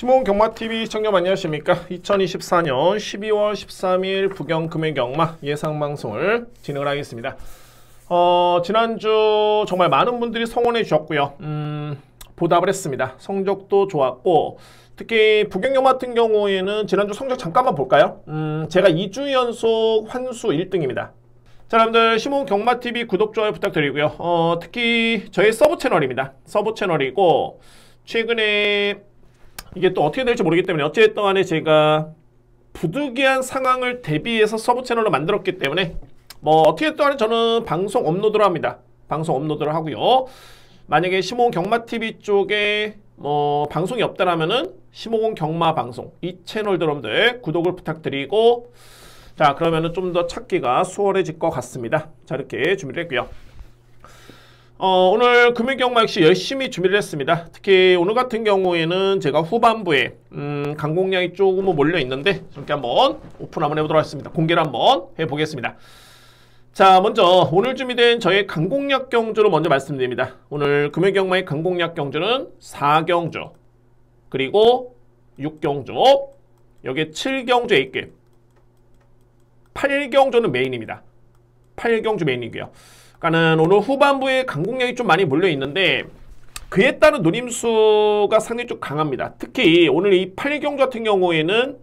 시몬 경마TV 시청자 안녕하십니까? 2024년 12월 13일 부경금액경마 예상방송을 진행을 하겠습니다. 지난주 정말 많은 분들이 성원해 주셨고요. 보답을 했습니다. 성적도 좋았고 특히 부경경마 같은 경우에는 지난주 성적 잠깐만 볼까요? 제가 2주 연속 환수 1등입니다. 자, 여러분들 시몬 경마TV 구독, 좋아요 부탁드리고요. 특히 저희 서브 채널입니다. 서브 채널이고 최근에 이게 또 어떻게 될지 모르기 때문에 어찌됐든 간에 제가 부득이한 상황을 대비해서 서브 채널로 만들었기 때문에 뭐 어떻게 됐든 간에 저는 방송 업로드를 합니다. 방송 업로드를 하고요. 만약에 시몬 경마TV 쪽에 뭐 방송이 없다라면은 시몬 경마 방송 이 채널들 여러분들 구독을 부탁드리고, 자 그러면은 좀 더 찾기가 수월해질 것 같습니다. 자 이렇게 준비를 했고요. 오늘 금융경마 역시 열심히 준비를 했습니다. 특히 오늘 같은 경우에는 제가 후반부에 강공량이 조금 몰려 있는데 이렇게 한번 오픈 한번 해보도록 하겠습니다. 공개를 한번 해보겠습니다. 자, 먼저 오늘 준비된 저의 강공략 경주로 먼저 말씀드립니다. 오늘 금융경마의 강공략 경주는 4경주 그리고 6경주, 여기 7경주 A급, 8경주는 메인입니다. 8경주 메인이고요. 그러니까는 오늘 후반부에 강공략이 좀 많이 몰려 있는데 그에 따른 노림수가 상당히 좀 강합니다. 특히 오늘 이 8경주 같은 경우에는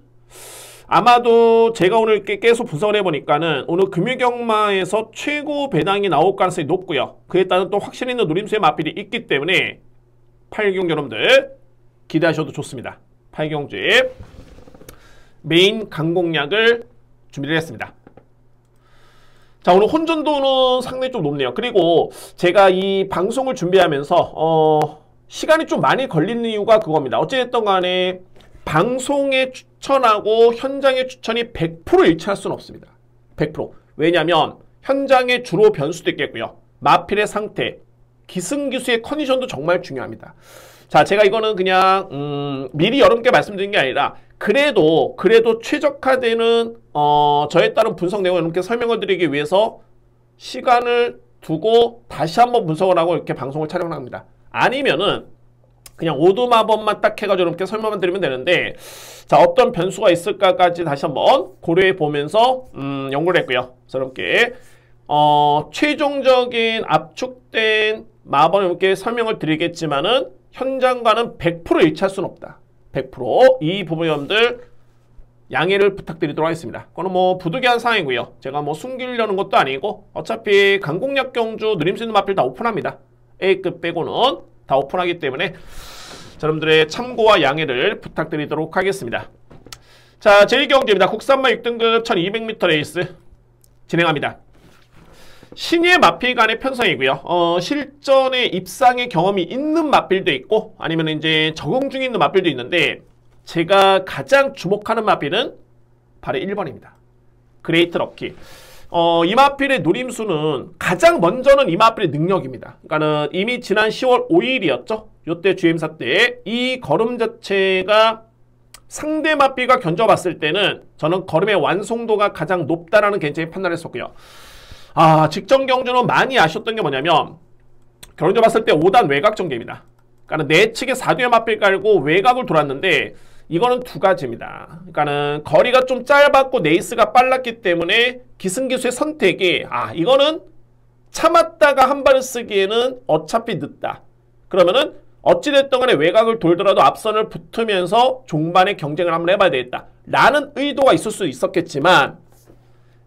아마도 제가 오늘 계속 분석을 해보니까는 오늘 금융경마에서 최고 배당이 나올 가능성이 높고요. 그에 따른 또 확실히 있는 노림수의 마필이 있기 때문에 8경주 여러분들 기대하셔도 좋습니다. 8경주의 메인 강공략을 준비를 했습니다. 자, 오늘 혼전도는 상당히 좀 높네요. 그리고 제가 이 방송을 준비하면서 시간이 좀 많이 걸리는 이유가 그겁니다. 어찌됐든 간에 방송에 추천하고 현장의 추천이 100% 일치할 수는 없습니다. 100%. 왜냐하면 현장의 주로 변수도 있겠고요. 마필의 상태, 기승기수의 컨디션도 정말 중요합니다. 자, 제가 이거는 그냥 미리 여러분께 말씀드린 게 아니라 그래도 최적화되는 저에 따른 분석 내용을 여러분께 설명을 드리기 위해서 시간을 두고 다시 한번 분석을 하고 이렇게 방송을 촬영합니다. 아니면은 그냥 오두마법만 딱 해가지고 이렇게 설명만 드리면 되는데, 자 어떤 변수가 있을까까지 다시 한번 고려해 보면서 연구를 했고요. 그래서 이렇게 최종적인 압축된 마법을 이렇게 설명을 드리겠지만은 현장과는 100% 일치할 수는 없다. 100% 이 부분 여러분들 양해를 부탁드리도록 하겠습니다. 그거는 뭐 부득이한 상황이고요. 제가 뭐 숨기려는 것도 아니고 어차피 강공략 경주 누림수 있는 마필 다 오픈합니다. A급 빼고는 다 오픈하기 때문에 여러분들의 참고와 양해를 부탁드리도록 하겠습니다. 자, 제1경주입니다. 국산마 6등급 1200m 레이스 진행합니다. 신예 마필 간의 편성이고요. 실전에 입상의 경험이 있는 마필도 있고 아니면 이제 적응 중에 있는 마필도 있는데 제가 가장 주목하는 마필은 바로 1번입니다. 그레이트 럭키. 이 마필의 노림수는 가장 먼저는 이 마필의 능력입니다. 그러니까는 이미 지난 10월 5일이었죠. 요때 주행사 때 이 걸음 자체가 상대 마필과 견져봤을 때는 저는 걸음의 완성도가 가장 높다라는 개인적인 판단을 했었고요. 직전 경주는 많이 아쉬웠던 게 뭐냐면 결혼자 봤을 때 5단 외곽 전개입니다. 그러니까 내 측에 4뒤에 마필 깔고 외곽을 돌았는데 이거는 두 가지입니다. 그러니까는 거리가 좀 짧았고 네이스가 빨랐기 때문에 기승기수의 선택이 이거는 참았다가 한 발을 쓰기에는 어차피 늦다. 그러면은 어찌됐든 간에 외곽을 돌더라도 앞선을 붙으면서 종반의 경쟁을 한번 해봐야 되겠다 라는 의도가 있을 수 있었겠지만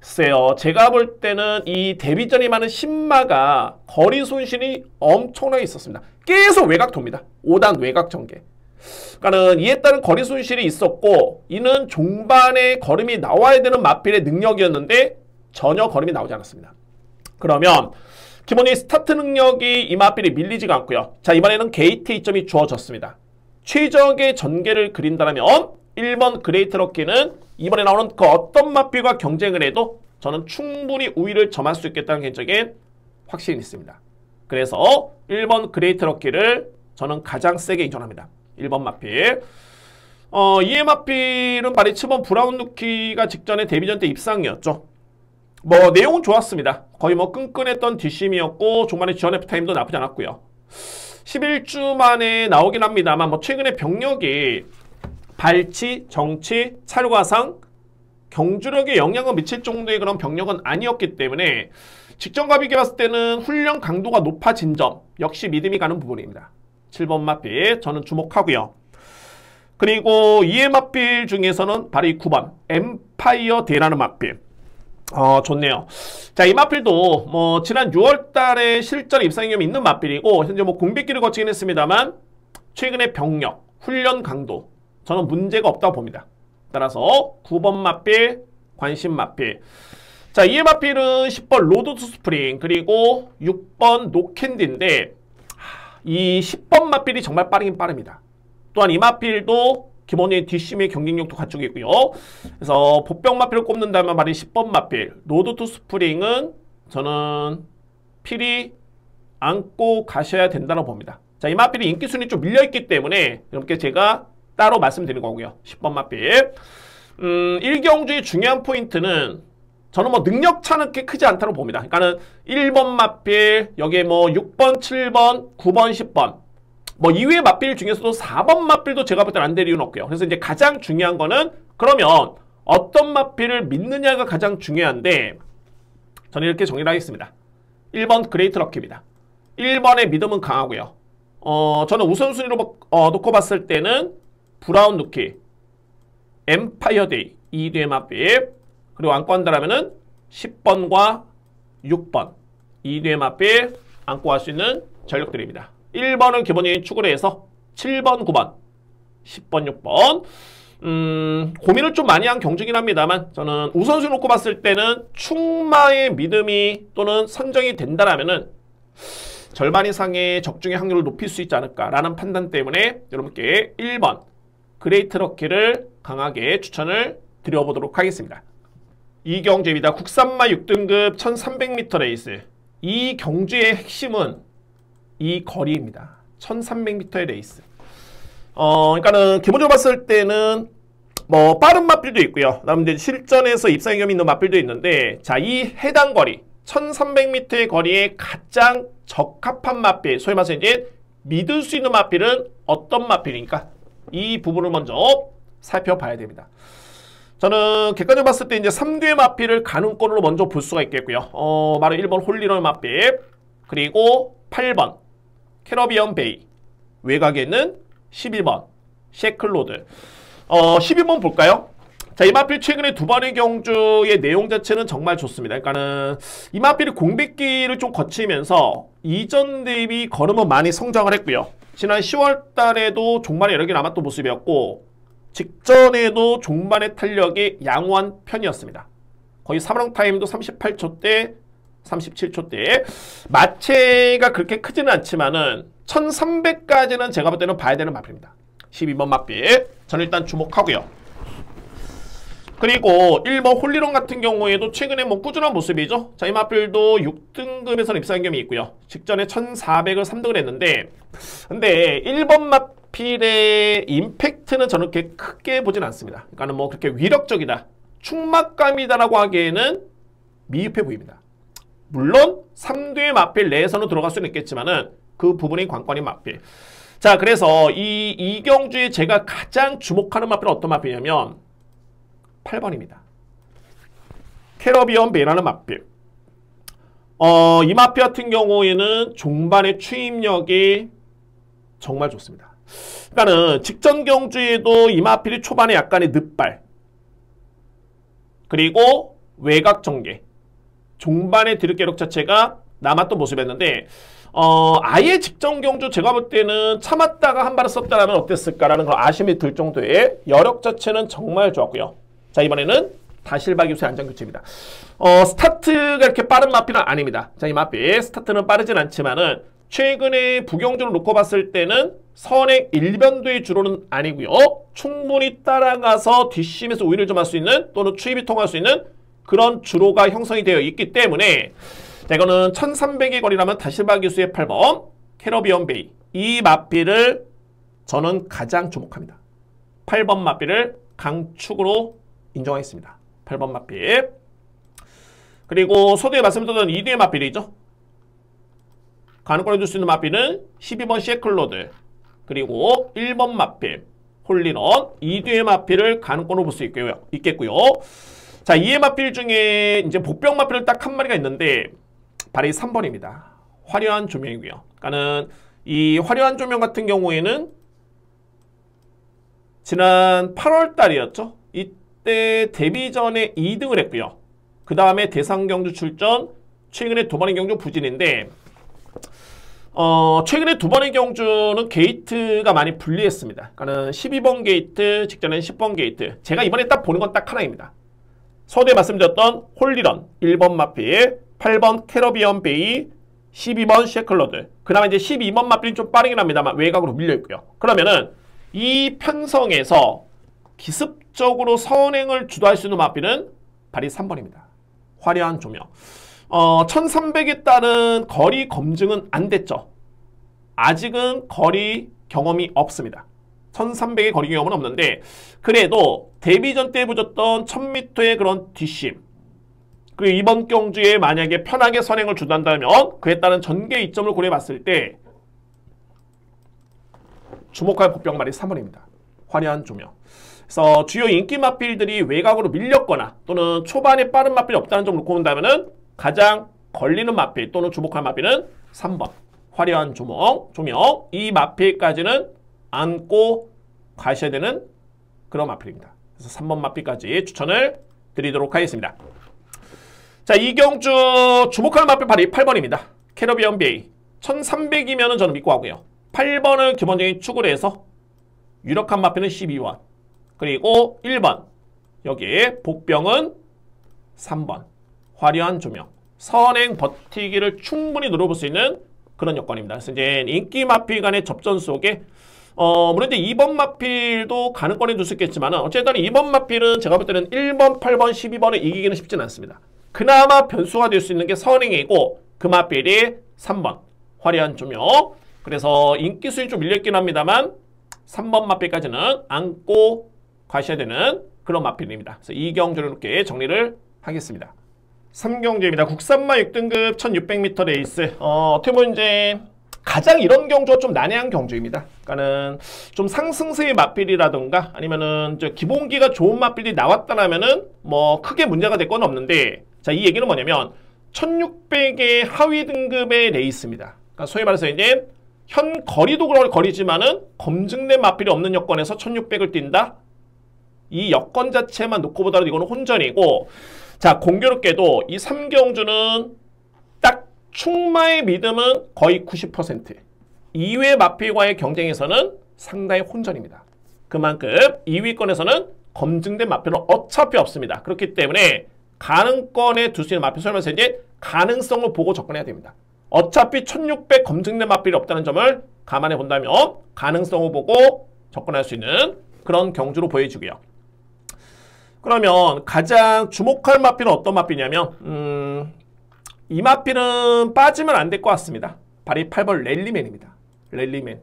글쎄요, 제가 볼 때는 이 데뷔전이 많은 신마가 거리 손실이 엄청나게 있었습니다. 계속 외곽 돕니다. 5단 외곽 전개. 그러니까는 이에 따른 거리 손실이 있었고 이는 종반에 걸음이 나와야 되는 마필의 능력이었는데 전혀 걸음이 나오지 않았습니다. 그러면 기본적인 스타트 능력이 이 마필이 밀리지가 않고요. 자, 이번에는 게이트 이점이 주어졌습니다. 최적의 전개를 그린다면 1번 그레이트 럭키는 이번에 나오는 그 어떤 마필과 경쟁을 해도 저는 충분히 우위를 점할 수 있겠다는 개인적인 확신이 있습니다. 그래서 1번 그레이트 럭키를 저는 가장 세게 인정합니다. 1번 마필. 이에 마필은 바로 7번 브라운 루키가 직전에 데뷔전 때 입상이었죠. 뭐 내용은 좋았습니다. 거의 뭐 끈끈했던 뒷심이었고 종반의 지원 F타임도 나쁘지 않았고요. 11주 만에 나오긴 합니다만 뭐 최근에 병력이 발치, 정치, 찰과상, 경주력에 영향을 미칠 정도의 그런 병력은 아니었기 때문에 직전과 비교해 봤을 때는 훈련 강도가 높아진 점 역시 믿음이 가는 부분입니다. 7번 마필 저는 주목하고요. 그리고 이의 마필 중에서는 바로 이 9번 엠파이어 대라는 마필 좋네요. 자, 이 마필도 뭐 지난 6월 달에 실전 입상 경험이 있는 마필이고 현재 뭐 공백기를 거치긴 했습니다만 최근의 병력, 훈련 강도 저는 문제가 없다고 봅니다. 따라서 9번 마필, 관심 마필. 자, 이의 마필은 10번 로드 투 스프링 그리고 6번 노캔디인데 이 10번 마필이 정말 빠르긴 빠릅니다. 또한 이 마필도 기본적인 뒷심의 경쟁력도 갖추고 있고요. 그래서 보병 마필을 꼽는다면 말이 10번 마필, 로드 투 스프링은 저는 필히 안고 가셔야 된다고 봅니다. 자, 이 마필이 인기 순위 좀 밀려있기 때문에 이렇게 제가 따로 말씀드리는 거고요. 10번 마필. 1경주의 중요한 포인트는 저는 뭐 능력 차는 그렇게 크지 않다고 봅니다. 그러니까는 1번 마필, 여기에 뭐 6번, 7번, 9번, 10번. 뭐 이외의 마필 중에서도 4번 마필도 제가 볼 때는 안 될 이유는 없고요. 그래서 이제 가장 중요한 거는 그러면 어떤 마필을 믿느냐가 가장 중요한데 저는 이렇게 정리를 하겠습니다. 1번 그레이트 럭키입니다. 1번의 믿음은 강하고요. 저는 우선순위로 놓고 봤을 때는 브라운 루키, 엠파이어 데이, 2뒤의 마필, 그리고 안고 한다라면은 10번과 6번, 2뒤의 마필 안고 갈 수 있는 전력들입니다. 1번은 기본적인 축으로 해서 7번, 9번, 10번, 6번. 고민을 좀 많이 한 경주긴 합니다만 저는 우선순위 놓고 봤을 때는 충마의 믿음이 또는 선정이 된다라면은 절반 이상의 적중의 확률을 높일 수 있지 않을까라는 판단 때문에 여러분께 1번 그레이트 럭키를 강하게 추천을 드려보도록 하겠습니다. 이 경주입니다. 국산마 6등급 1300m 레이스. 이 경주의 핵심은 이 거리입니다. 1300m의 레이스. 그러니까는 기본적으로 봤을 때는 뭐 빠른 마필도 있고요. 그다음에 이제 실전에서 입상 경험이 있는 마필도 있는데 자, 이 해당 거리 1300m의 거리에 가장 적합한 마필, 소위 말해서 이제 믿을 수 있는 마필은 어떤 마필입니까? 이 부분을 먼저 살펴봐야 됩니다. 저는 객관적으로 봤을 때 이제 3뒤의 마필을 가능권으로 먼저 볼 수가 있겠고요. 바로 1번 홀리럴 마필, 그리고 8번 캐러비언 베이, 외곽에 있는 11번 셰클로드. 12번 볼까요? 자, 이 마필 최근에 두 번의 경주의 내용 자체는 정말 좋습니다. 그러니까는 이 마필이 공백기를 좀 거치면서 이전 대비 걸음은 많이 성장을 했고요. 지난 10월 달에도 종반에 여러 개 남았던 모습이었고 직전에도 종반의 탄력이 양호한 편이었습니다. 거의 3랑 타임도 38초대, 37초대. 마체가 그렇게 크지는 않지만은 1300까지는 제가 볼 때는 봐야 되는 마필입니다. 12번 마필. 저는 일단 주목하고요. 그리고 1번 홀리론 같은 경우에도 최근에 뭐 꾸준한 모습이죠. 자, 이 마필도 6등급에서는 입상 경험이 있고요. 직전에 1400을 3등을 했는데 근데 1번 마필의 임팩트는 저는 그렇게 크게 보진 않습니다. 그러니까 뭐 그렇게 위력적이다, 충막감이다라고 하기에는 미흡해 보입니다. 물론 3뒤의 마필 내에서는 들어갈 수는 있겠지만은 그 부분이 관건인 마필. 자, 그래서 이 경주에 제가 가장 주목하는 마필은 어떤 마필이냐면 8번입니다. 캐러비언 베이라는 마필. 이 마필 같은 경우에는 종반의 추임력이 정말 좋습니다. 그러니까는 직전 경주에도 이 마필이 초반에 약간의 늦발, 그리고 외곽 전개, 종반의 드립계력 자체가 남았던 모습이었는데 아예 직전 경주 제가 볼 때는 참았다가 한 발을 썼다라면 어땠을까라는 그런 아쉬움이 들 정도의 여력 자체는 정말 좋았고요. 자, 이번에는 다실바 기수의 안전교체입니다. 스타트가 이렇게 빠른 마필은 아닙니다. 자, 이 마필 스타트는 빠르진 않지만은 최근에 부경주를 놓고 봤을 때는 선행 일변도의 주로는 아니고요. 충분히 따라가서 뒷심에서 우위를 좀 할 수 있는 또는 추입이 통할 수 있는 그런 주로가 형성이 되어 있기 때문에 자, 이거는 1300의 거리라면 다실바 기수의 8번 캐러비언 베이, 이 마필을 저는 가장 주목합니다. 8번 마필을 강축으로 인정하겠습니다. 8번 마필. 그리고 서두에 말씀드렸던 2뒤의 마필이죠. 가능권 해줄 수 있는 마필은 12번 셰클로드, 그리고 1번 마필 홀리런, 2뒤의 마필을 가능권으로 볼 수 있겠고요. 자, 2의 마필 중에 이제 복병 마필을 딱 한 마리가 있는데 발이 3번입니다. 화려한 조명이고요. 그러니까는 이 화려한 조명 같은 경우에는 지난 8월 달이었죠. 이때 데뷔전에 2등을 했고요. 그 다음에 대상 경주 출전, 최근에 2번의 경주 부진인데 최근에 2번의 경주는 게이트가 많이 불리했습니다. 그러니까는 12번 게이트, 직전엔 10번 게이트. 제가 이번에 딱 보는 건 딱 하나입니다. 서두에 말씀드렸던 홀리런, 1번 마필, 8번 캐러비언 베이, 12번 셰클러드. 그 다음에 이제 12번 마필이 좀 빠르긴 합니다만 외곽으로 밀려있고요. 그러면은 이 편성에서 기습적으로 선행을 주도할 수 있는 마필은 발이 3번입니다. 화려한 조명. 1300에 따른 거리 검증은 안 됐죠. 아직은 거리 경험이 없습니다. 1300의 거리 경험은 없는데 그래도 데뷔전 때 보셨던 1000m의 그런 뒷심 그리고 이번 경주에 만약에 편하게 선행을 주도한다면 그에 따른 전개 이점을 고려해 봤을 때 주목할 복병말이 3번입니다. 화려한 조명. 그래서 주요 인기 마필들이 외곽으로 밀렸거나 또는 초반에 빠른 마필이 없다는 점을 놓고 본다면 가장 걸리는 마필 또는 주목할 마필은 3번. 화려한 조명. 이 마필까지는 안고 가셔야 되는 그런 마필입니다. 그래서 3번 마필까지 추천을 드리도록 하겠습니다. 자, 이 경주 주목할 마필 발이 8번입니다. 캐러비언 베이. 1300이면 저는 믿고 하고요. 8번을 기본적인 축으로 해서 유력한 마필은 12번. 그리고 1번. 여기에 복병은 3번. 화려한 조명. 선행 버티기를 충분히 노려볼 수 있는 그런 여건입니다. 그래서 이제 인기 마필 간의 접전 속에 물론 이제 2번 마필도 가능권에 둘 수 있겠지만 어쨌든 2번 마필은 제가 볼 때는 1번, 8번, 12번을 이기기는 쉽지는 않습니다. 그나마 변수가 될 수 있는 게 선행이고 그 마필이 3번. 화려한 조명. 그래서 인기 수는 좀 밀렸긴 합니다만 3번 마필까지는 안고 가셔야 되는 그런 마필입니다. 그래서 이 경주를 이렇게 정리를 하겠습니다. 3경주입니다. 국산마 6등급 1600m 레이스. 어떻게 보면 이제 가장 이런 경주가 좀 난해한 경주입니다. 그러니까는 좀 상승세의 마필이라던가 아니면은 기본기가 좋은 마필이 나왔다라면은 뭐 크게 문제가 될 건 없는데 자, 이 얘기는 뭐냐면 1600의 하위 등급의 레이스입니다. 그러니까 소위 말해서 이제 현 거리도 거리지만은 검증된 마필이 없는 여건에서 1600을 뛴다. 이 여건 자체만 놓고 보더라도 이거는 혼전이고 자, 공교롭게도 이 3경주는 딱 충마의 믿음은 거의 90%. 2회 마필과의 경쟁에서는 상당히 혼전입니다. 그만큼 2위권에서는 검증된 마필은 어차피 없습니다. 그렇기 때문에 가능권에 둘 수 있는 마필 설명서 이제 가능성을 보고 접근해야 됩니다. 어차피 1600 검증된 마필이 없다는 점을 감안해 본다면 가능성을 보고 접근할 수 있는 그런 경주로 보여지고요. 그러면 가장 주목할 마필은 어떤 마필이냐면 이 마필은 빠지면 안 될 것 같습니다. 발이 8번 랠리맨입니다. 랠리맨.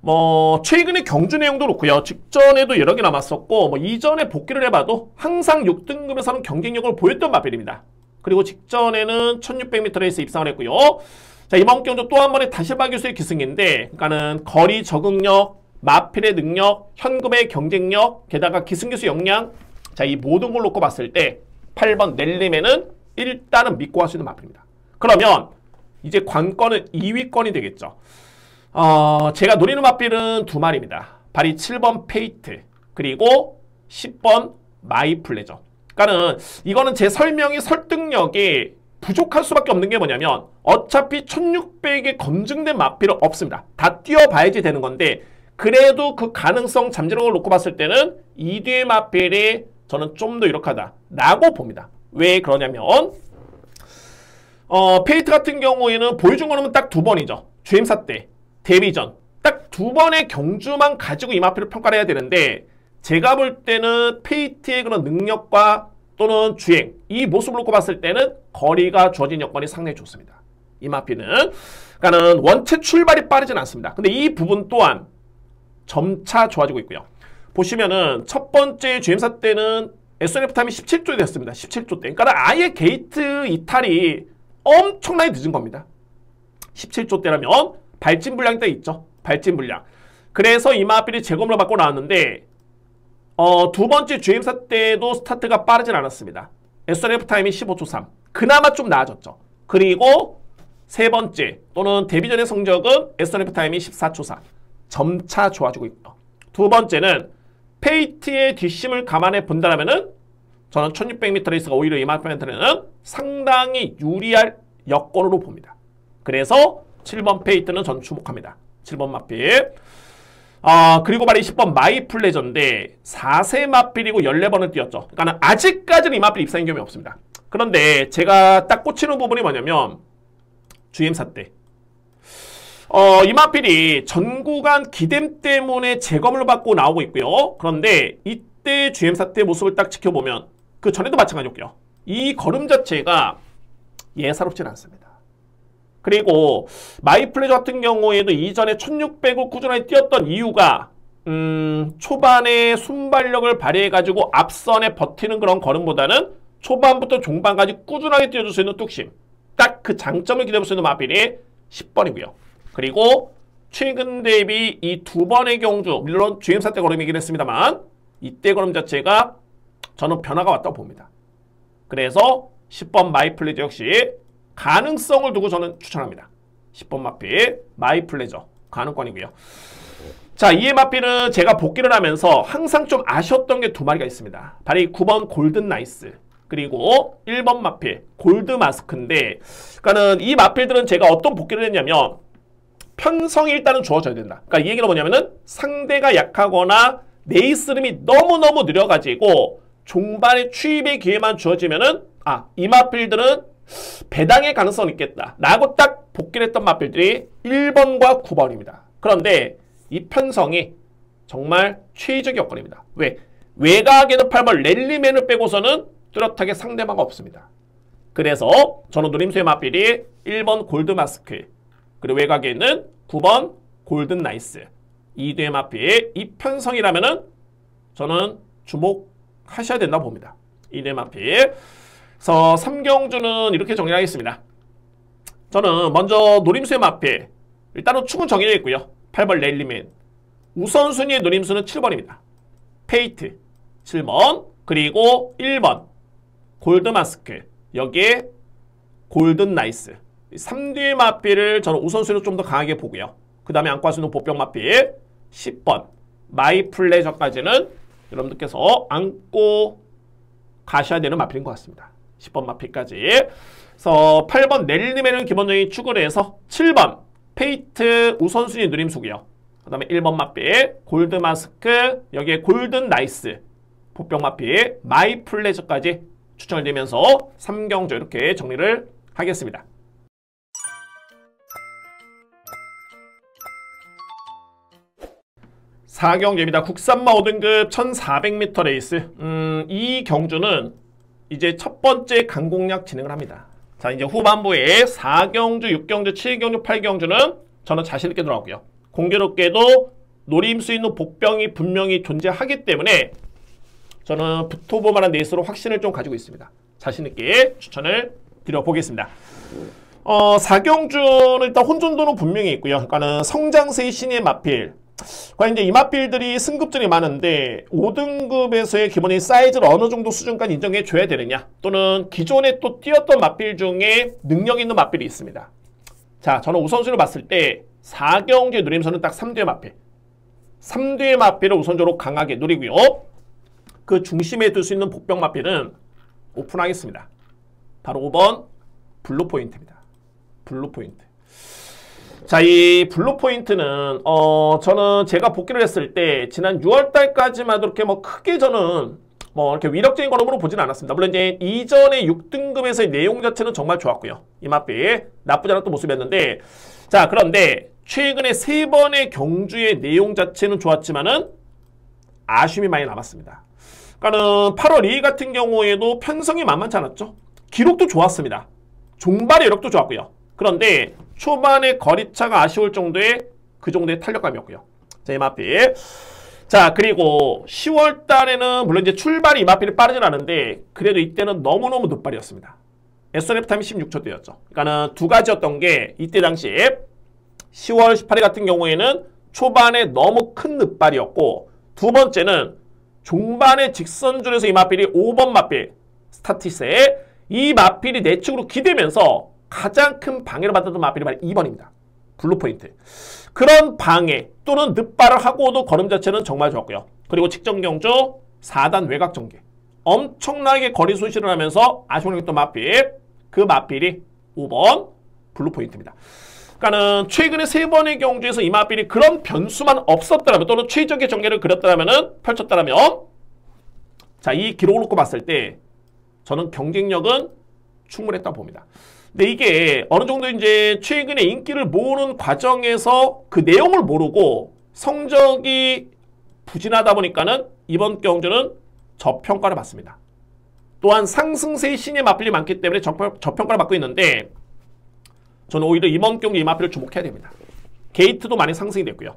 뭐 최근의 경주 내용도 그렇고요. 직전에도 여러 개 남았었고 뭐 이전에 복귀를 해봐도 항상 6등급에서는 경쟁력을 보였던 마필입니다. 그리고 직전에는 1600m 레이스 입상을 했고요. 자, 이번 경주 또 한 번의 다시바 교수의 기승인데 그러니까는 거리 적응력, 마필의 능력, 현금의 경쟁력, 게다가 기승기수 역량 자, 이 모든 걸 놓고 봤을 때 8번 랠리맨은 일단은 믿고 할 수 있는 마필입니다. 그러면 이제 관건은 2위권이 되겠죠. 제가 노리는 마필은 두 마리입니다. 발이 7번 페이트 그리고 10번 마이플레저. 그러니까는 이거는 제 설명이 설득력이 부족할 수밖에 없는 게 뭐냐면 어차피 1600에 검증된 마필은 없습니다. 다 뛰어봐야지 되는 건데 그래도 그 가능성 잠재력을 놓고 봤을 때는 2뒤의 마필이 저는 좀 더 유력하다 라고 봅니다. 왜 그러냐면 페이트 같은 경우에는 보여준 거는 딱 2번이죠. 주행사 때 데뷔전 딱 2번의 경주만 가지고 이 마필을 평가를 해야 되는데 제가 볼 때는 페이트의 그런 능력과 또는 주행 이 모습을 놓고 봤을 때는 거리가 주어진 여건이 상당히 좋습니다. 이 마필은 그러니까는 원체 출발이 빠르진 않습니다. 근데 이 부분 또한 점차 좋아지고 있고요. 보시면은 첫 번째 주행사 때는 SNF 타임이 17조 됐습니다. 17조 때. 그러니까 아예 게이트 이탈이 엄청나게 늦은 겁니다. 17조 때라면 발진 불량이 딱 있죠. 발진 불량. 그래서 이마필이 재검을 받고 나왔는데 두 번째 주행사 때도 스타트가 빠르진 않았습니다. SRF 타임이 15초 3. 그나마 좀 나아졌죠. 그리고 세 번째 또는 데뷔 전의 성적은 SRF 타임이 14초 4. 점차 좋아지고 있고요. 두 번째는 페이트의 뒷심을 감안해 본다면은 저는 1600m 레이스가 오히려 이마필한테는 상당히 유리할 여건으로 봅니다. 그래서 7번 페이트는 전 주목합니다. 7번 마필. 그리고 말이 10번 마이 플레저인데 4세 마필이고 14번을 뛰었죠. 그러니까 아직까지는 이 마필 입사인 경험이 없습니다. 그런데 제가 딱 꽂히는 부분이 뭐냐면 주행사 때 이 마필이 전 구간 기댐 때문에 재검을 받고 나오고 있고요. 그런데 이때 주행사 때 모습을 딱 지켜보면 그 전에도 마찬가지였고요. 이 걸음 자체가 예사롭진 않습니다. 그리고 마이 플레저 같은 경우에도 이전에 1600을 꾸준하게 뛰었던 이유가 초반에 순발력을 발휘해가지고 앞선에 버티는 그런 걸음보다는 초반부터 종반까지 꾸준하게 뛰어줄 수 있는 뚝심. 딱 그 장점을 기대볼 수 있는 마필이 10번이고요. 그리고 최근 대비 이 두 번의 경주, 물론 주행사 때 걸음이긴 했습니다만 이때 걸음 자체가 저는 변화가 왔다고 봅니다. 그래서 10번 마이 플레저 역시 가능성을 두고 저는 추천합니다. 10번 마필 마이 플레저 가능권이고요. 자, 이의 마필은 제가 복귀를 하면서 항상 좀 아쉬웠던 게 두 마리가 있습니다. 바로 이 9번 골든 나이스 그리고 1번 마필 골드 마스크인데, 그러니까는 이 마필들은 제가 어떤 복귀를 했냐면 편성이 일단은 주어져야 된다. 그러니까 이 얘기는 뭐냐면은 상대가 약하거나 레이스름이 너무너무 느려가지고 종반에 추입의 기회만 주어지면은 이 마필들은 배당의 가능성이 있겠다 라고 딱 복귀를 했던 마필들이 1번과 9번입니다. 그런데 이 편성이 정말 최적의 여건입니다. 왜? 외곽에는 8번 랠리맨을 빼고서는 뚜렷하게 상대방가 없습니다. 그래서 저는 누림수의 마필이 1번 골드 마스크 그리고 외곽에 있는 9번 골든 나이스 이 두의 마필 이 편성이라면은 저는 주목하셔야 된다고 봅니다. 이 두의 마필. 그래서 3경주는 이렇게 정리하겠습니다. 저는 먼저 노림수의 마필 일단은 축은 정해져 있고요. 8번 랠리맨 우선순위의 노림수는 7번입니다. 페이트 7번 그리고 1번 골드마스크 여기에 골든 나이스 3뒤의 마필을 저는 우선순위로 좀 더 강하게 보고요. 그 다음에 안고 할 수 있는 보병 마필 10번 마이 플레저까지는 여러분들께서 안고 가셔야 되는 마필인 것 같습니다. 10번 마필까지. 그래서 8번 랠리맨을 기본적인 축을 해서 7번 페이트 우선순위 누림수고요. 그 다음에 1번 마필 골드마스크 여기에 골든 나이스 보병 마필 마이 플레저까지 추천을 드리면서 3경주 이렇게 정리를 하겠습니다. (4경주입니다) 국산마 5등급 1400m 레이스. 이 경주는 이제 첫 번째 강공략 진행을 합니다. 자, 이제 후반부에 4경주, 6경주, 7경주, 8경주는 저는 자신있게 들어가고요. 공교롭게도 노림수 있는 복병이 분명히 존재하기 때문에 저는 붙어볼 만한 레이스로 확신을 좀 가지고 있습니다. 자신있게 추천을 드려보겠습니다. 4경주는 일단 혼전도는 분명히 있고요. 그러니까는 성장세의 신의 마필. 과연 이제 이 마필들이 승급전이 많은데 5등급에서의 기본적인 사이즈를 어느 정도 수준까지 인정해 줘야 되느냐, 또는 기존에 또 뛰었던 마필 중에 능력 있는 마필이 있습니다. 자, 저는 우선순위를 봤을 때 4경주의 누림수는 딱 3뒤의 마필. 3뒤의 마필을 우선적으로 강하게 누리고요. 그 중심에 둘 수 있는 복병 마필은 오픈하겠습니다. 바로 5번 블루 포인트입니다. 블루 포인트. 자, 이 블루 포인트는 저는 제가 복귀를 했을 때 지난 6월달까지만 이렇게 크게 저는 이렇게 위력적인 걸음으로 보지는 않았습니다. 물론 이제 이전에 6등급에서의 내용 자체는 정말 좋았고요. 이 마필 나쁘지 않았던 모습이었는데, 자, 그런데 최근에 3번의 경주의 내용 자체는 좋았지만은 아쉬움이 많이 남았습니다. 그러니까는 8월 2일 같은 경우에도 편성이 만만치 않았죠. 기록도 좋았습니다. 종발의 여력도 좋았고요. 그런데 초반에 거리차가 아쉬울 정도의 그 정도의 탄력감이었고요. 자, 이 마필. 자, 그리고 10월 달에는 물론 이제 출발이 이 마필이 빠르진 않은데 그래도 이때는 너무너무 늦발이었습니다. SRF 타임이 16초대였죠. 그러니까는 두 가지였던 게, 이때 당시에 10월 18일 같은 경우에는 초반에 너무 큰 늑발이었고, 두 번째는 종반의 직선줄에서 이 맞필이 5번 맞필 스타티스에 이 맞필이 내측으로 기대면서 가장 큰 방해를 받았던 맞필이 바로 2번입니다. 블루 포인트. 그런 방해 또는 늑발을 하고도 걸음 자체는 정말 좋았고요. 그리고 직전 경주 4단 외곽 전개. 엄청나게 거리 손실을 하면서 아쉬운 또 맞필. 그 맞필이 5번 블루 포인트입니다. 그러니까는 최근에 3번의 경주에서 이 맞필이 그런 변수만 없었더라면 또는 최적의 전개를 펼쳤더라면 자, 이 기록을 놓고 봤을 때 저는 경쟁력은 충분했다고 봅니다. 근데 이게 어느 정도 이제 최근에 인기를 모으는 과정에서 그 내용을 모르고 성적이 부진하다 보니까는 이번 경주는 저평가를 받습니다. 또한 상승세의 신의 맞필이 많기 때문에 저평가를 받고 있는데 저는 오히려 이번 경주 이 맞필을 주목해야 됩니다. 게이트도 많이 상승이 됐고요.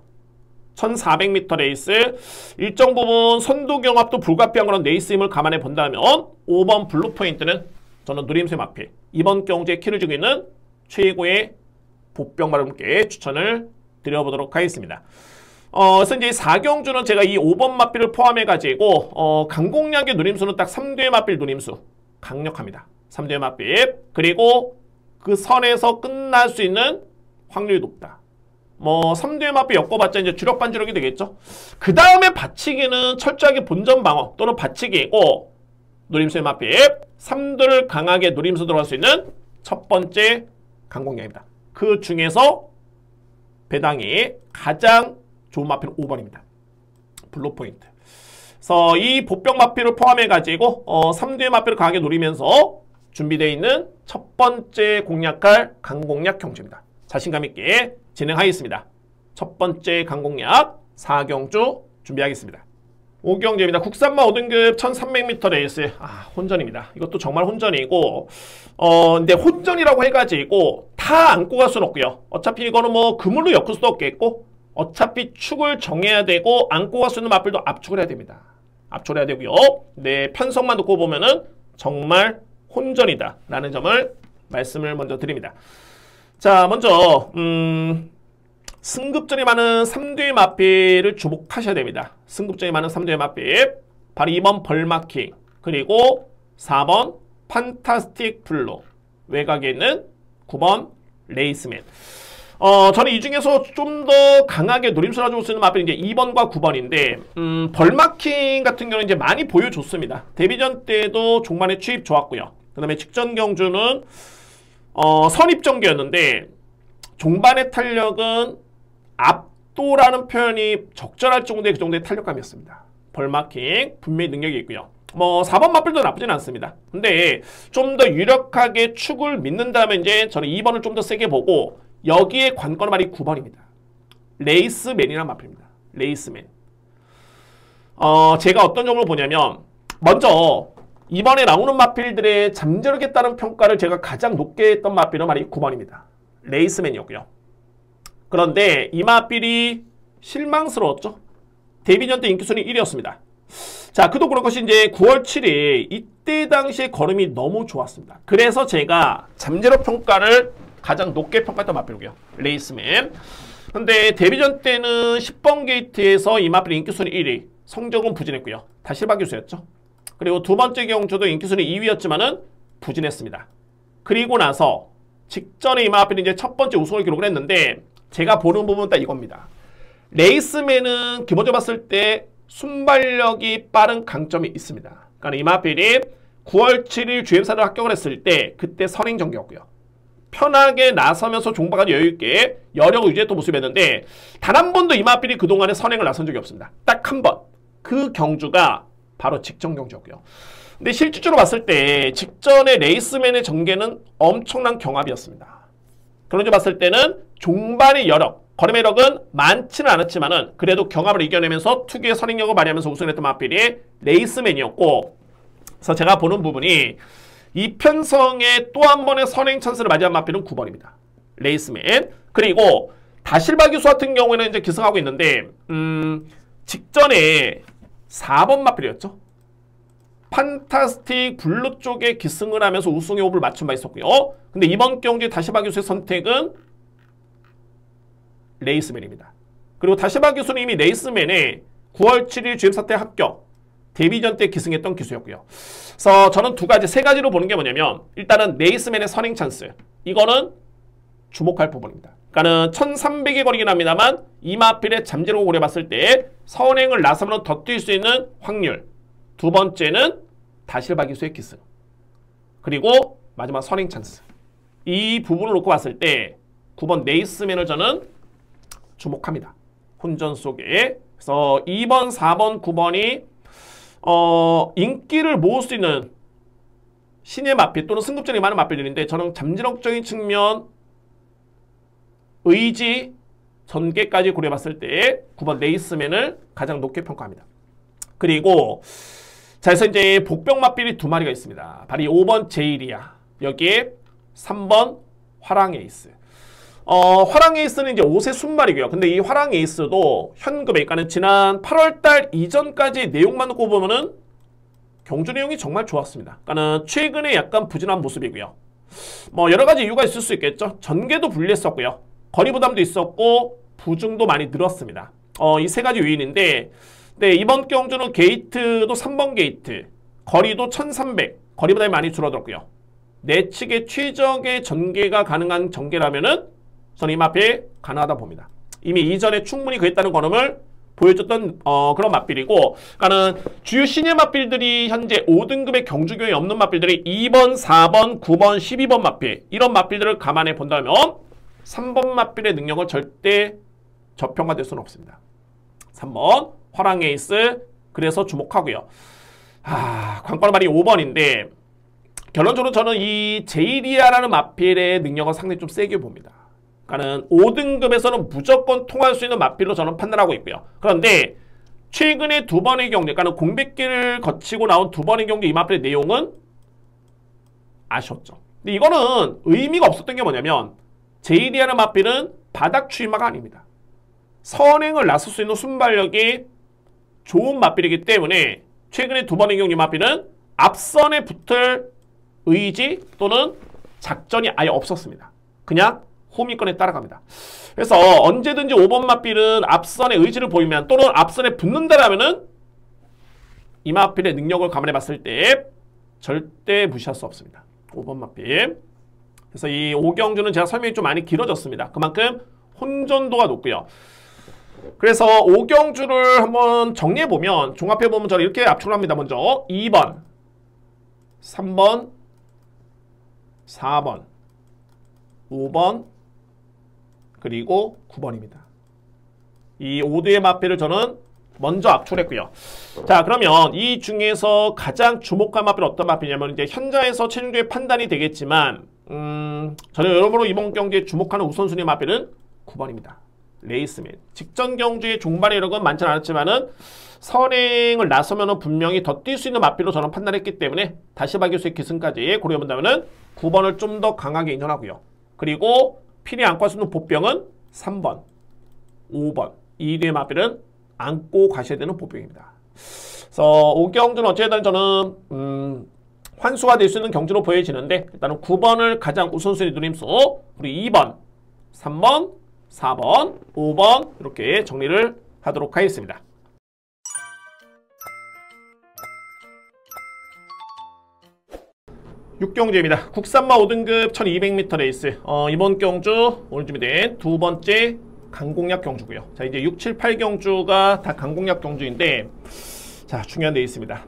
1400m 레이스 일정 부분 선두 경합도 불가피한 그런 레이스임을 감안해 본다면 5번 블루 포인트는 저는 누림수의 맞필 이번 경주에 키를 주고 있는 최고의 보병마름께 추천을 드려보도록 하겠습니다. 그래서 이제 4경주는 제가 이 5번 맞필을 포함해가지고 강공략의 누림수는 딱 3두의 맞필 누림수 강력합니다. 3두의 맞필 그리고 그 선에서 끝날 수 있는 확률이 높다. 3두의 맞필 엮어봤자 이제 주력 반주력이 되겠죠. 그 다음에 받치기는 철저하게 본전 방어 또는 받치기이고 누림수의 맞필 3두를 강하게 누림수 들어갈 수 있는 첫 번째 강공략입니다. 그 중에서 배당이 가장 좋은 마필은 5번입니다. 블루 포인트. 그래서 이 보병 마필을 포함해가지고 3두의 마필을 강하게 노리면서 준비되어 있는 첫 번째 공략할 강공략 경주입니다. 자신감 있게 진행하겠습니다. 첫 번째 강공략 4경주 준비하겠습니다. 5경주입니다. 국산마 5등급 1300m 레이스. 혼전입니다. 이것도 정말 혼전이고 근데 혼전이라고 해가지고 다 안고 갈 수는 없고요. 어차피 이거는 그물로 엮을 수도 없겠고 어차피 축을 정해야 되고 안고 갈 수 있는 마필도 압축을 해야 됩니다. 압축을 해야 되고요. 네, 편성만 놓고 보면은 정말 혼전이다 라는 점을 말씀을 먼저 드립니다. 자, 먼저 승급전이 많은 3두의 마필을 주목하셔야 됩니다. 승급전이 많은 3두의 마필 바로 2번 벌마킹 그리고 4번 판타스틱 블루 외곽에 있는 9번 레이스맨. 저는 이 중에서 좀 더 강하게 노림수를 줄 수 있는 마필이 이제 2번과 9번인데 벌마킹 같은 경우는 이제 많이 보여줬습니다. 데뷔전 때도 종반에 취입 좋았고요. 그 다음에 직전 경주는 선입 전개였는데 종반의 탄력은 압도라는 표현이 적절할 정도의 그 정도의 탄력감이었습니다. 벌마킹 분명히 능력이 있고요. 4번 마필도 나쁘진 않습니다. 근데 좀 더 유력하게 축을 믿는다면 이제 저는 2번을 좀 더 세게 보고 여기에 관건은 말이 9번입니다. 레이스맨이라는 마필입니다. 레이스맨. 제가 어떤 점을 보냐면 먼저 이번에 나오는 마필들의 잠재력에 따른 평가를 제가 가장 높게 했던 마필은 말이 9번입니다. 레이스맨이었고요. 그런데 이 마필이 실망스러웠죠. 데뷔전 때 인기순위 1위였습니다. 자, 그도 그럴 것이 이제 9월 7일 이때 당시에 걸음이 너무 좋았습니다. 그래서 제가 잠재력 평가를 가장 높게 평가했던 마필이고요. 레이스맨. 근데 데뷔전 때는 10번 게이트에서 이 마필 인기순위 1위. 성적은 부진했고요. 다 실바교수였죠. 그리고 두 번째 경주도 인기순위 2위였지만은 부진했습니다. 그리고 나서 직전에 이 마필이 이제 첫 번째 우승을 기록을 했는데 제가 보는 부분은 딱 이겁니다. 레이스맨은 기본적으로 봤을 때 순발력이 빠른 강점이 있습니다. 그러니까 이 마필이 9월 7일 GM사를 합격을 했을 때 그때 선행전개였고요. 편하게 나서면서 종박한 여유있게 여력을 유지했던 모습이었는데 단 한 번도 이 마필이 그동안에 선행을 나선 적이 없습니다. 딱 한 번. 그 경주가 바로 직전 경주였고요. 근데 실질적으로 봤을 때 직전의 레이스맨의 전개는 엄청난 경합이었습니다. 그런 점 봤을 때는 종반의 여력, 걸음의력은 많지는 않았지만은 그래도 경합을 이겨내면서 특유의 선행력을 발휘하면서 우승했던 마필이 레이스맨이었고, 그래서 제가 보는 부분이 이 편성에 또 한 번의 선행 찬스를 맞이한 마필은 9번입니다. 레이스맨. 그리고 다실바 교수 같은 경우에는 이제 기승하고 있는데 직전에 4번 마필이었죠. 판타스틱 블루 쪽에 기승을 하면서 우승의 호흡을 맞춘 바 있었고요. 근데 이번 경기에 다실바 교수의 선택은 레이스맨입니다. 그리고 다시바 기수는 이미 레이스맨에 9월 7일 주행사태 합격, 데뷔전 때 기승했던 기수였고요. 그래서 저는 세 가지로 보는 게 뭐냐면 일단은 레이스맨의 선행 찬스. 이거는 주목할 부분입니다. 그러니까는 1300의 거리긴 합니다만 이마필의 잠재력을 고려봤을 때 선행을 나서면 더 뛸 수 있는 확률. 두 번째는 다시바 기수의 기승. 그리고 마지막 선행 찬스. 이 부분을 놓고 봤을 때 9번 레이스맨을 저는 주목합니다. 혼전 속에. 그래서 2번, 4번, 9번이 인기를 모을 수 있는 신의 마필 또는 승급전이 많은 마필들인데 저는 잠재력적인 측면, 의지, 전개까지 고려봤을 때 9번 레이스맨을 가장 높게 평가합니다. 그리고 자, 그래서 이제 복병 마필이 두 마리가 있습니다. 바로 5번 제이리아, 여기에 3번 화랑 에이스. 화랑 에이스는 이제 5세 순말이고요. 근데 이 화랑 에이스도 현금에, 그러니까 지난 8월달 이전까지 내용만 놓고 보면은 경주 내용이 정말 좋았습니다. 그러니까 최근에 약간 부진한 모습이고요. 뭐 여러 가지 이유가 있을 수 있겠죠. 전개도 불리했었고요. 거리 부담도 있었고 부중도 많이 늘었습니다. 이 세 가지 요인인데, 네, 이번 경주는 게이트도 3번 게이트, 거리도 1300, 거리 부담이 많이 줄어들었고요. 내측의 최적의 전개가 가능한 전개라면은 저는 이 마필 가능하다 봅니다. 이미 이전에 충분히 그랬다는 걸음을 보여줬던 그런 마필이고, 그러니까는 주요 신예 마필들이 현재 5등급의 경주 교육이 없는 마필들이 2번, 4번, 9번, 12번 마필, 이런 마필들을 감안해 본다면 3번 마필의 능력은 절대 저평가될 수는 없습니다. 3번 화랑 에이스, 그래서 주목하고요. 관건은 말이 5번인데 결론적으로 저는 이 제이리아라는 마필의 능력은 상당히 좀 세게 봅니다. 그러니까는 5등급에서는 무조건 통할 수 있는 마필로 저는 판단하고 있고요. 그런데 최근에 두 번의 경기, 그러니까 공백기를 거치고 나온 두 번의 경기 이 마필의 내용은 아쉬웠죠. 근데 이거는 의미가 없었던 게 뭐냐면 제이리아라는 마필은 바닥 추이마가 아닙니다. 선행을 나설 수 있는 순발력이 좋은 마필이기 때문에 최근에 두 번의 경기 마필은 앞선에 붙을 의지 또는 작전이 아예 없었습니다. 그냥 호미권에 따라갑니다. 그래서 언제든지 5번 마필은 앞선의 의지를 보이면 또는 앞선에 붙는다라면은 이 마필의 능력을 감안해 봤을 때 절대 무시할 수 없습니다. 5번 마필. 그래서 이 5경주는 제가 설명이 좀 많이 길어졌습니다. 그만큼 혼전도가 높고요. 그래서 5경주를 한번 정리해보면, 종합해보면 저는 이렇게 압축을 합니다. 먼저 2번, 3번, 4번, 5번, 그리고 9번입니다. 이 5대의 마필을 저는 먼저 압축했고요. 자, 그러면 이 중에서 가장 주목할 마필은 어떤 마필이냐면 이제 현장에서 최종적인 판단이 되겠지만 저는 여러모로 이번 경기에 주목하는 우선순위 마필은 9번입니다. 레이스맨. 직전 경주의 종반의 이력은 많지는 않았지만은 선행을 나서면은 분명히 더 뛸 수 있는 마필로 저는 판단했기 때문에 다시바 기수의 기승까지 고려해본다면은 9번을 좀 더 강하게 인정하고요. 그리고 필히 안고 갈 수 있는 보병은 3번, 5번. 이 뒤의 마필은 안고 가셔야 되는 보병입니다. 그래서 5경주는 어쨌든 저는 환수가 될 수 있는 경주로 보여지는데 일단은 9번을 가장 우선순위 누림수, 우리 2번, 3번, 4번, 5번 이렇게 정리를 하도록 하겠습니다. 육경주입니다. 국산마 5등급 1200m 레이스. 이번 경주 오늘 준비된 두 번째 강공략 경주고요. 자, 이제 6, 7, 8경주가 다 강공략 경주인데, 자, 중요한 데 있습니다.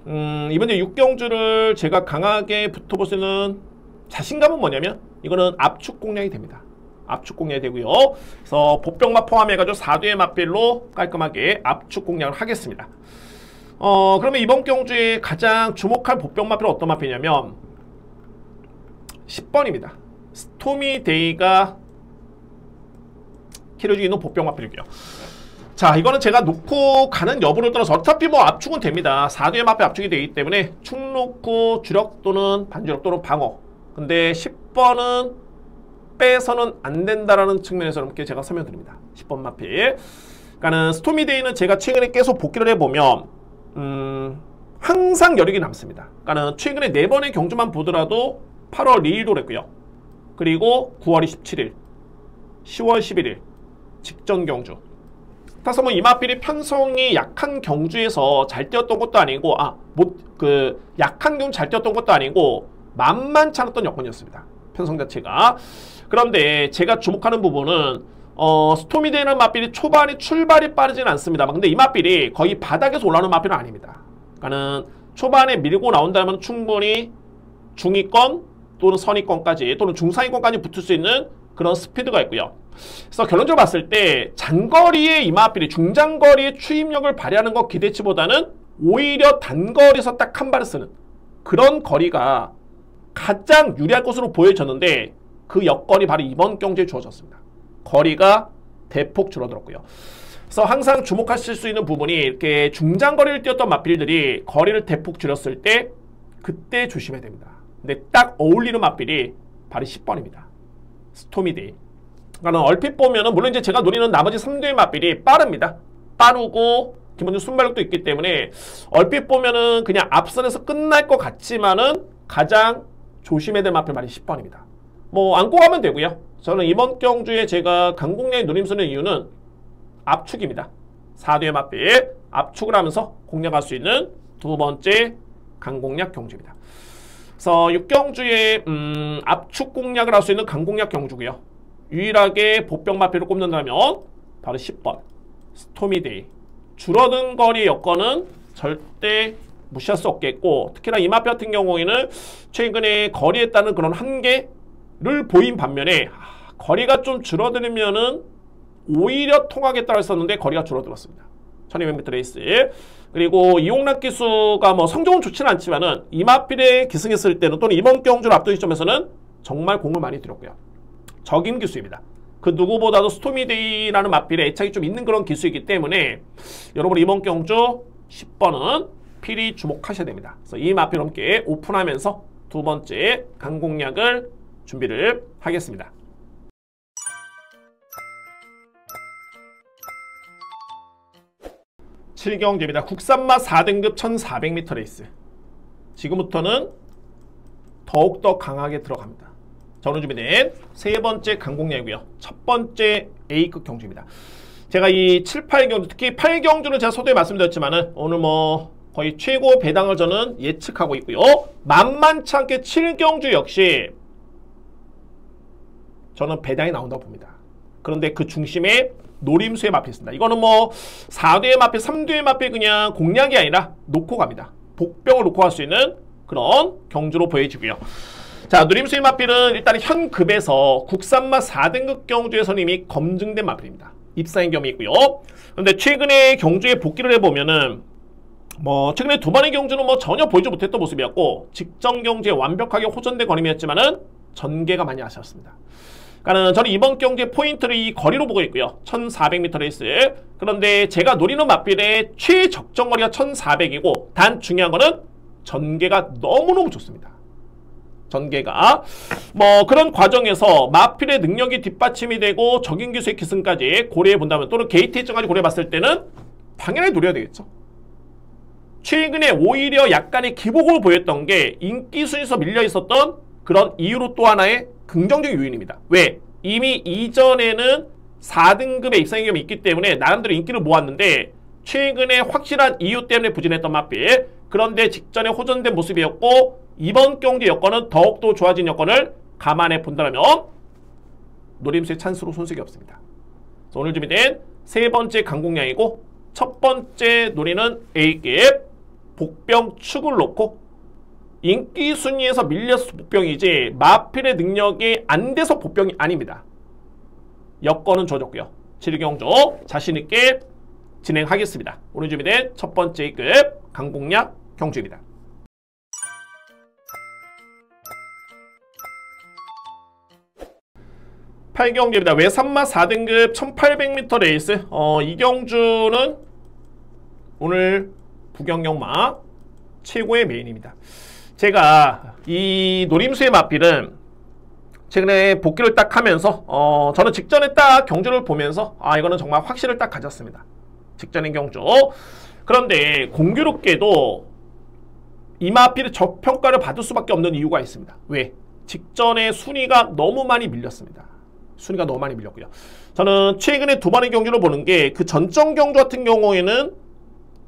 이번에 6경주를 제가 강하게 붙어볼 수 있는 자신감은 뭐냐면 이거는 압축 공략이 됩니다. 압축 공략이 되고요. 그래서 보병마 포함해가지고 4대의 마필로 깔끔하게 압축 공략을 하겠습니다. 그러면 이번 경주에 가장 주목할 보병 마필은 어떤 마필이냐면 10번입니다. 스토미 데이가 키를 있는 보병 마필이고요. 자, 이거는 제가 놓고 가는 여부를 떠나서 어차피 뭐 압축은 됩니다. 4대의 마필 압축이 되기 때문에 축 놓고 주력 또는 반주력 또는 방어. 근데 10번은 빼서는 안 된다라는 측면에서 이렇게 제가 설명드립니다. 10번 마필. 그러니까는 스토미데이는 제가 최근에 계속 복귀를 해보면 항상 여력이 남습니다. 그러니까는 최근에 4번의 경주만 보더라도 8월 2일도 그랬고요. 그리고 9월 27일, 10월 11일 직전 경주. 따라서 뭐 이마필이 편성이 약한 경주에서 잘 뛰었던 것도 아니고 약한 경주 잘 뛰었던 것도 아니고 만만치 않았던 여건이었습니다. 편성 자체가. 그런데 제가 주목하는 부분은 스토미데이라는 마필이 초반에 출발이 빠르진 않습니다. 근데 이 마필이 거의 바닥에서 올라오는 마필은 아닙니다. 그러니까는 초반에 밀고 나온다면 충분히 중위권 또는 선위권까지 또는 중상위권까지 붙을 수 있는 그런 스피드가 있고요. 그래서 결론적으로 봤을 때 장거리의 이마필이 중장거리의 추임력을 발휘하는 것 기대치보다는 오히려 단거리에서 딱 한 발을 쓰는 그런 거리가 가장 유리할 것으로 보여졌는데 그 여건이 바로 이번 경주에 주어졌습니다. 거리가 대폭 줄어들었고요. 그래서 항상 주목하실 수 있는 부분이 이렇게 중장거리를 뛰었던 마필들이 거리를 대폭 줄였을 때 그때 조심해야 됩니다. 근데 딱 어울리는 마필이 바로 10번입니다. 스토미데이. 그러니까 얼핏 보면은 물론 이제 제가 노리는 나머지 3대의 마필이 빠릅니다. 빠르고 기본적으로 순발력도 있기 때문에 얼핏 보면은 그냥 앞선에서 끝날 것 같지만은 가장 조심해야 될 마필 말이 10번입니다. 뭐 안고 가면 되고요. 저는 이번 경주에 제가 강공략에 노림수는 이유는 압축입니다. 4대의 마필 압축을 하면서 공략할 수 있는 두 번째 강공략 경주입니다. 그래서 6경주에 압축 공략을 할 수 있는 강공략 경주고요. 유일하게 보병 마필을 꼽는다면 바로 10번 스토미데이. 줄어든 거리 여건은 절대 무시할 수 없겠고 특히나 이 마필 같은 경우에는 최근에 거리에 따른 그런 한계를 보인 반면에 거리가 좀 줄어들면은 오히려 통하겠다고 했었는데 거리가 줄어들었습니다. 1200m 레이스. 그리고 이용락 기수가 뭐 성적은 좋지는 않지만은 이마필에 기승했을 때는 또는 이번 경주를 앞두기 시점에서는 정말 공을 많이 들였고요. 적임 기수입니다. 그 누구보다도 스토미데이라는 마필에 애착이 좀 있는 그런 기수이기 때문에 여러분 이번 경주 10번은 필히 주목하셔야 됩니다. 그래서 이 마필 함께 오픈하면서 두 번째 강공략을 준비를 하겠습니다. 7경주입니다. 국산마 4등급 1400m 레이스. 지금부터는 더욱더 강하게 들어갑니다. 자, 오늘 준비된 세 번째 강공략이고요. 첫 번째 A급 경주입니다. 제가 이 7, 8경주, 특히 8경주는 제가 서두에 말씀드렸지만은 오늘 뭐 거의 최고 배당을 저는 예측하고 있고요. 만만치 않게 7경주 역시 저는 배당이 나온다고 봅니다. 그런데 그 중심에 노림수의 마필이 있습니다. 이거는 뭐 4대의 마필, 3대의 마필 그냥 공략이 아니라 놓고 갑니다. 복병을 놓고 갈 수 있는 그런 경주로 보여지고요. 자, 노림수의 마필은 일단 현 급에서 국산마 4등급 경주에서는 이미 검증된 마필입니다. 입사인 겸이 있고요. 그런데 최근에 경주에 복귀를 해보면은 뭐 최근에 두 번의 경주는 뭐 전혀 보이지 못했던 모습이었고 직전 경주에 완벽하게 호전된 거림이었지만은 전개가 많이 아쉬웠습니다. 그러니까 저는 이번 경주의 포인트를 이 거리로 보고 있고요. 1400m 레이스. 그런데 제가 노리는 마필의 최적정 거리가 1400이고 단 중요한 거는 전개가 너무너무 좋습니다. 전개가 뭐 그런 과정에서 마필의 능력이 뒷받침이 되고 적인 기수의 기승까지 고려해 본다면 또는 게이트 일정까지 고려해 봤을 때는 당연히 노려야 되겠죠. 최근에 오히려 약간의 기복을 보였던 게 인기 순위에서 밀려 있었던 그런 이유로 또 하나의 긍정적 요인입니다. 왜? 이미 이전에는 4등급의 입상의 경험이 있기 때문에 나름대로 인기를 모았는데 최근에 확실한 이유 때문에 부진했던 마필. 그런데 직전에 호전된 모습이었고 이번 경기 여건은 더욱더 좋아진 여건을 감안해 본다면 노림수의 찬스로 손색이 없습니다. 그래서 오늘 준비된 세 번째 강공략이고 첫 번째 노리는 A급 복병 축을 놓고 인기 순위에서 밀려서 복병이지 마필의 능력이 안 돼서 복병이 아닙니다. 여건은 줘줬고요. 7경주 자신있게 진행하겠습니다. 오늘 준비된 첫 번째 급 강공략 경주입니다. 8경주입니다. 외산마 4등급 1800m 레이스. 이 경주는 오늘 부경영마 최고의 메인입니다. 제가 이 노림수의 마필은 최근에 복귀를 딱 하면서 저는 직전에 딱 경주를 보면서 이거는 정말 확신을 딱 가졌습니다. 직전인 경주. 그런데 공교롭게도 이 마필의 저평가를 받을 수밖에 없는 이유가 있습니다. 왜? 직전에 순위가 너무 많이 밀렸습니다. 순위가 너무 많이 밀렸고요. 저는 최근에 두 번의 경주를 보는 게 그 전점 경주 같은 경우에는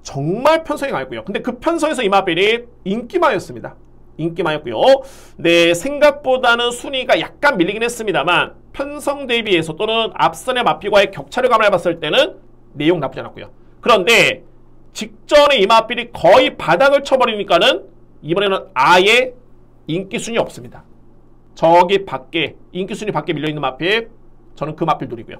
정말 편성이 강했고요. 근데 그 편성에서 이마벨이 인기마였습니다. 인기마였고요. 네, 생각보다는 순위가 약간 밀리긴 했습니다만 편성 대비해서 또는 앞선의 마필과의 격차를 감안해봤을 때는 내용 나쁘지 않았고요. 그런데 직전에 이마필이 거의 바닥을 쳐버리니까는 이번에는 아예 인기 순위 없습니다. 저기 밖에 인기 순위 밖에 밀려있는 마필, 저는 그 마필 노리고요.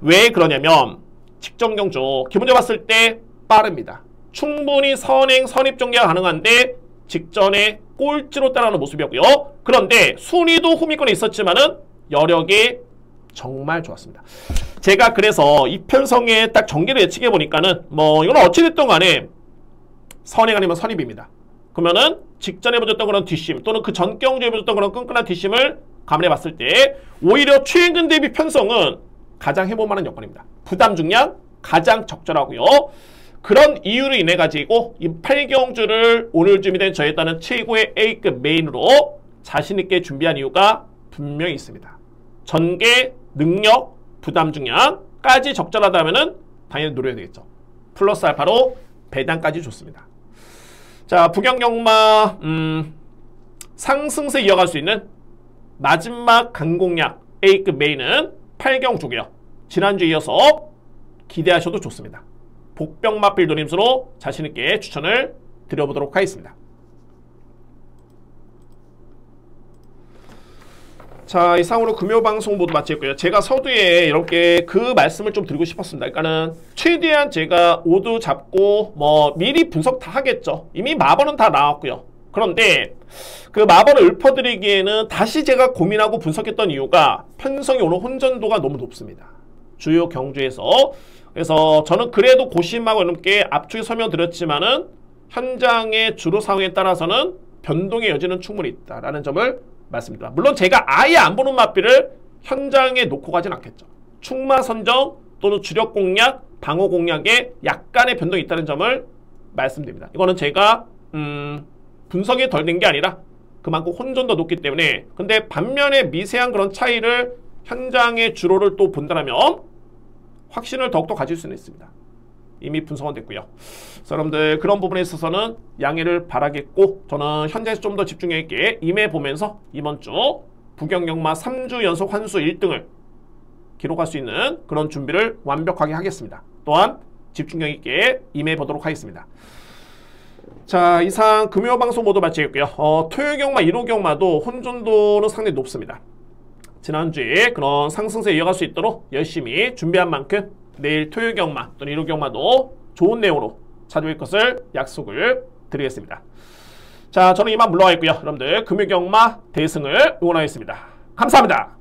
왜 그러냐면 직전 경주 기본적으로 봤을 때 빠릅니다. 충분히 선행, 선입 전개가 가능한데 직전에 꼴찌로 따라가는 모습이었고요. 그런데 순위도 후미권에 있었지만은 여력이 정말 좋았습니다. 제가 그래서 이 편성에 딱 전개를 예측해 보니까는 뭐 이건 어찌됐든 간에 선행 아니면 선입입니다. 그러면은 직전에 보여줬던 그런 뒷심 또는 그 전 경주에 보여줬던 그런 끈끈한 뒷심을 감안해 봤을 때 오히려 최근 대비 편성은 가장 해볼 만한 여건입니다. 부담 중량 가장 적절하고요. 그런 이유로 인해 가지고 이 8경주를 오늘 준비된 저에 따른 최고의 A급 메인으로 자신있게 준비한 이유가 분명히 있습니다. 전개, 능력, 부담 중량까지 적절하다면은 당연히 노려야 되겠죠. 플러스 알파로 배당까지 좋습니다. 자, 부경경마 상승세 이어갈 수 있는 마지막 강공약 A급 메인은 8경주고요. 지난주에 이어서 기대하셔도 좋습니다. 복병마필 노림수로 자신있게 추천을 드려보도록 하겠습니다. 자, 이상으로 금요방송 모두 마치겠고요. 제가 서두에 이렇게 그 말씀을 좀 드리고 싶었습니다. 그러니까는 최대한 제가 오드 잡고 뭐 미리 분석 다 하겠죠. 이미 마번은 다 나왔고요. 그런데 그 마번을 읊어드리기에는 다시 제가 고민하고 분석했던 이유가 편성이 오는 혼전도가 너무 높습니다. 주요 경주에서. 그래서 저는 그래도 고심하고 이렇게 앞쪽에 설명드렸지만은 현장의 주로 상황에 따라서는 변동의 여지는 충분히 있다라는 점을 말씀드립니다. 물론 제가 아예 안 보는 마필을 현장에 놓고 가진 않겠죠. 충마 선정 또는 주력 공략, 방어 공략에 약간의 변동이 있다는 점을 말씀드립니다. 이거는 제가 분석이 덜 된 게 아니라 그만큼 혼전도 높기 때문에 근데 반면에 미세한 그런 차이를 현장의 주로를 또 본다면 확신을 더욱더 가질 수는 있습니다. 이미 분석은 됐고요. 여러분들 그런 부분에 있어서는 양해를 바라겠고 저는 현장에서 좀 더 집중력 있게 임해보면서 이번 주 부경경마 3주 연속 환수 1등을 기록할 수 있는 그런 준비를 완벽하게 하겠습니다. 또한 집중력 있게 임해보도록 하겠습니다. 자, 이상 금요방송 모두 마치겠고요. 토요경마, 일요경마도 혼전도는 상당히 높습니다. 지난주에 그런 상승세 이어갈 수 있도록 열심히 준비한 만큼 내일 토요경마 또는 일요경마도 좋은 내용으로 찾아올 것을 약속을 드리겠습니다. 자, 저는 이만 물러가 있고요. 여러분들 금요경마 대승을 응원하겠습니다. 감사합니다.